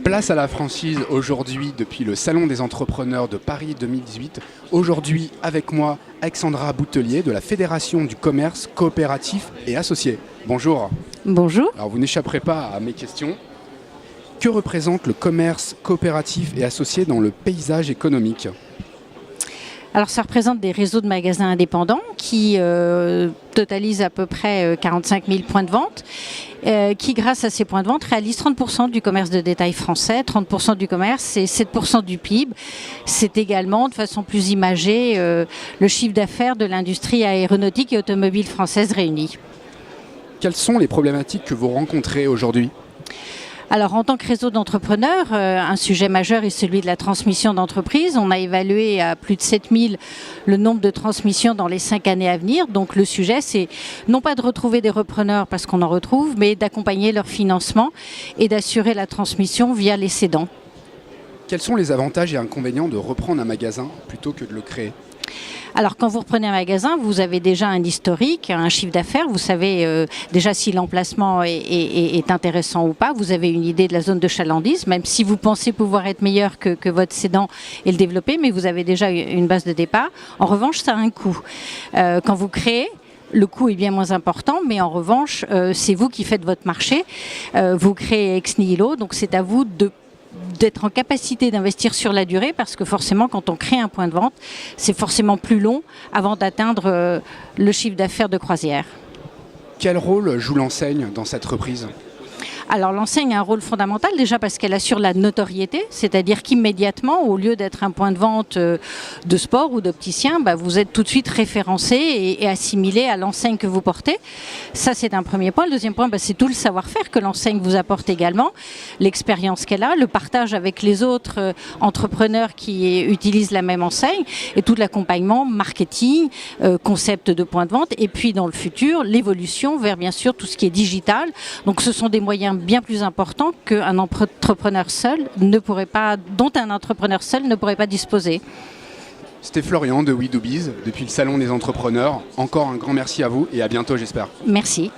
Place à la franchise aujourd'hui depuis le Salon des entrepreneurs de Paris 2018. Aujourd'hui avec moi Alexandra Boutelier de la Fédération du commerce coopératif et associé. Bonjour. Bonjour. Alors vous n'échapperez pas à mes questions. Que représente le commerce coopératif et associé dans le paysage économique ? Alors ça représente des réseaux de magasins indépendants qui totalisent à peu près 45 000 points de vente, qui grâce à ces points de vente réalisent 30% du commerce de détail français, 30% du commerce et 7% du PIB. C'est également de façon plus imagée le chiffre d'affaires de l'industrie aéronautique et automobile française réunie. Quelles sont les problématiques que vous rencontrez aujourd'hui ? Alors en tant que réseau d'entrepreneurs, un sujet majeur est celui de la transmission d'entreprise. On a évalué à plus de 7000 le nombre de transmissions dans les 5 années à venir. Donc le sujet, c'est non pas de retrouver des repreneurs parce qu'on en retrouve, mais d'accompagner leur financement et d'assurer la transmission via les cédants. Quels sont les avantages et inconvénients de reprendre un magasin plutôt que de le créer ? Alors quand vous reprenez un magasin, vous avez déjà un historique, un chiffre d'affaires, vous savez déjà si l'emplacement est intéressant ou pas, vous avez une idée de la zone de chalandise, même si vous pensez pouvoir être meilleur que votre cédant et le développer, mais vous avez déjà une base de départ. En revanche, ça a un coût. Quand vous créez, le coût est bien moins important, mais en revanche, c'est vous qui faites votre marché, vous créez ex nihilo, donc c'est à vous d'être en capacité d'investir sur la durée parce que forcément quand on crée un point de vente, c'est forcément plus long avant d'atteindre le chiffre d'affaires de croisière. Quel rôle joue l'enseigne dans cette reprise ? Alors l'enseigne a un rôle fondamental déjà parce qu'elle assure la notoriété, c'est-à-dire qu'immédiatement, au lieu d'être un point de vente de sport ou d'opticien, vous êtes tout de suite référencé et assimilé à l'enseigne que vous portez. Ça c'est un premier point. Le deuxième point, c'est tout le savoir-faire que l'enseigne vous apporte également, l'expérience qu'elle a, le partage avec les autres entrepreneurs qui utilisent la même enseigne et tout l'accompagnement marketing, concept de point de vente et puis dans le futur, l'évolution vers bien sûr tout ce qui est digital. Donc ce sont des moyens bien plus important qu'un entrepreneur seul dont un entrepreneur seul ne pourrait pas disposer. C'était Florian de We Do Biz depuis le Salon des entrepreneurs. Encore un grand merci à vous et à bientôt j'espère. Merci.